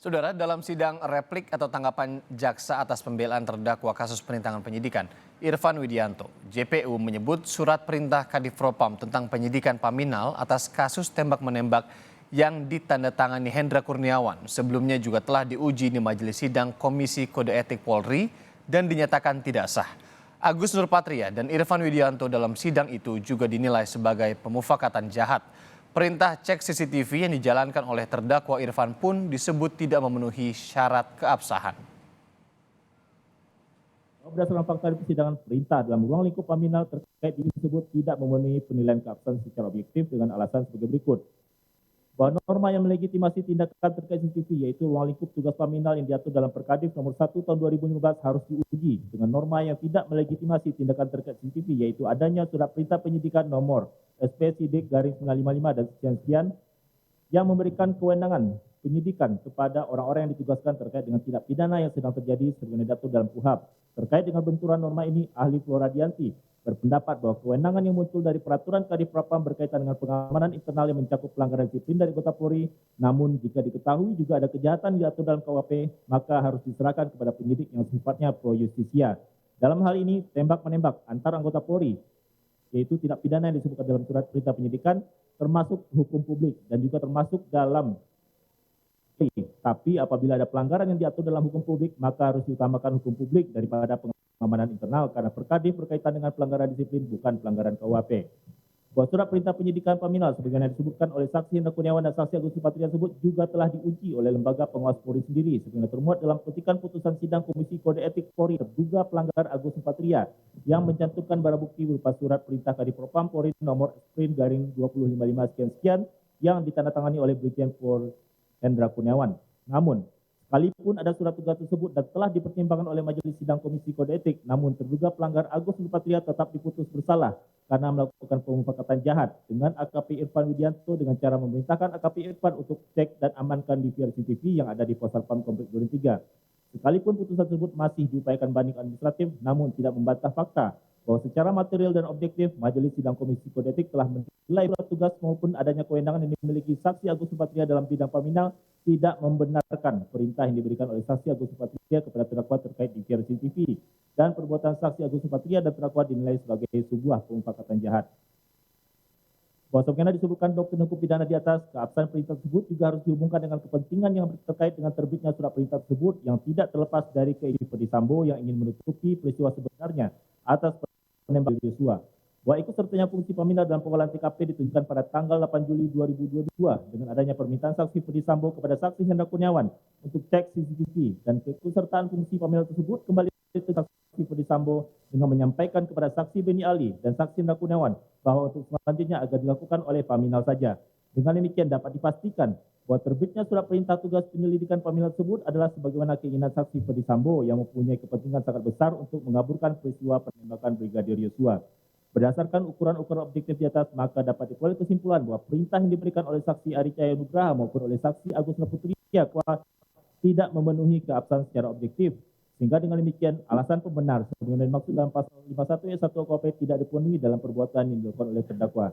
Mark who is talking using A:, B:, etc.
A: Saudara, dalam sidang replik atau tanggapan jaksa atas pembelaan terdakwa kasus perintangan penyidikan, Irfan Widianto, JPU menyebut surat perintah Kadifropam tentang penyidikan Paminal atas kasus tembak-menembak yang ditandatangani Hendra Kurniawan sebelumnya juga telah diuji di Majelis Sidang Komisi Kode Etik Polri dan dinyatakan tidak sah. Agus Nurpatria dan Irfan Widianto dalam sidang itu juga dinilai sebagai pemufakatan jahat. Perintah cek CCTV yang dijalankan oleh terdakwa Irfan pun disebut tidak memenuhi syarat keabsahan.
B: Berdasarkan fakta di persidangan, perintah dalam ruang lingkup Paminal terkait ini disebut tidak memenuhi penilaian keabsahan secara objektif dengan alasan sebagai berikut. Bahwa norma yang melegitimasi tindakan terkait CCTV yaitu ruang lingkup tugas Paminal yang diatur dalam Perkadif nomor 1 tahun 2015 harus diuji dengan norma yang tidak melegitimasi tindakan terkait CCTV yaitu adanya surat perintah penyidikan nomor SP/955 dan sekian-sekian yang memberikan kewenangan penyidikan kepada orang-orang yang ditugaskan terkait dengan tindak pidana yang sedang terjadi sebagaimana diatur dalam KUHP. Terkait dengan benturan norma ini, ahli Floradianti berpendapat bahwa kewenangan yang muncul dari peraturan Kadifropam berkaitan dengan pengamanan internal yang mencakup pelanggaran disiplin dari anggota Polri, namun jika diketahui juga ada kejahatan diatur dalam KUHP, maka harus diserahkan kepada penyidik yang sifatnya pro justisia. Dalam hal ini, tembak-menembak antar anggota Polri, yaitu tindak pidana yang disebutkan dalam surat perintah penyidikan, termasuk hukum publik dan juga termasuk dalam tapi apabila ada pelanggaran yang diatur dalam hukum publik, maka harus diutamakan hukum publik daripada pengamanan internal karena Perkadif berkaitan dengan pelanggaran disiplin bukan pelanggaran KUHP. Bahwa surat perintah penyidikan Paminal sebagaimana disebutkan oleh saksi Hendra Kurniawan dan saksi Agus Nurpatria tersebut juga telah diuji oleh lembaga pengawas Polri sendiri sebagaimana termuat dalam petikan putusan sidang Komisi Kode Etik Polri terduga pelanggar Agus Nurpatria yang mencantumkan barang bukti berupa surat perintah Kadifropam Polri nomor /2055 yang ditandatangani oleh Brigjen Pol Hendra Kurniawan. Namun, sekalipun ada surat tugas tersebut dan telah dipertimbangkan oleh Majelis Sidang Komisi Kode Etik, namun terduga pelanggar Agus Nurpatria tetap diputus bersalah karena melakukan pemufakatan jahat dengan AKP Irfan Widianto dengan cara memerintahkan AKP Irfan untuk cek dan amankan DVR CCTV yang ada di Posarpam Komplek Duren 3. Sekalipun putusan tersebut masih diupayakan banding administratif, namun tidak membantah fakta bahwa secara material dan objektif, Majelis Sidang Komisi Kode Etik telah menilai surat tugas maupun adanya kewenangan yang dimiliki saksi Agus Nurpatria dalam bidang Paminal tidak membenarkan perintah yang diberikan oleh saksi Agus Nurpatria kepada terdakwa terkait DVR CCTV dan perbuatan saksi Agus Nurpatria dan terdakwa dinilai sebagai sebuah pemufakatan jahat. Bahwa sebagaimana disebutkan doktrin hukum pidana di atas, keabsahan perintah tersebut juga harus dihubungkan dengan kepentingan yang terkait dengan terbitnya surat perintah tersebut yang tidak terlepas dari keinginan Ferdy Sambo yang ingin menutupi peristiwa sebenarnya atas penembakan Yosua. Bahwa ikut sertanya fungsi Paminal dalam pengolahan TKP ditunjukkan pada tanggal 8 Juli 2022 dengan adanya permintaan saksi Ferdy Sambo kepada saksi Hendra Kurniawan untuk cek CCTV dan keikutsertaan fungsi Paminal tersebut kembali ke saksi Ferdy Sambo dengan menyampaikan kepada saksi Beni Ali dan saksi Hendra Kurniawan bahwa untuk selanjutnya agar dilakukan oleh Paminal saja. Dengan demikian dapat dipastikan bahwa terbitnya surat perintah tugas penyelidikan Paminal tersebut adalah sebagaimana keinginan saksi Ferdy Sambo yang mempunyai kepentingan sangat besar untuk mengaburkan peristiwa penembakan Brigadir Yosua. Berdasarkan ukuran-ukuran objektif di atas, maka dapat diperoleh kesimpulan bahwa perintah yang diberikan oleh saksi Ari Cahaya Nugraha maupun oleh saksi Agus Nurpatria tidak memenuhi keabsahan secara objektif. Sehingga dengan demikian, alasan pembenar sebagaimana dimaksud dalam pasal 51 ayat 1 KUHP tidak dipenuhi dalam perbuatan yang dilakukan oleh terdakwa.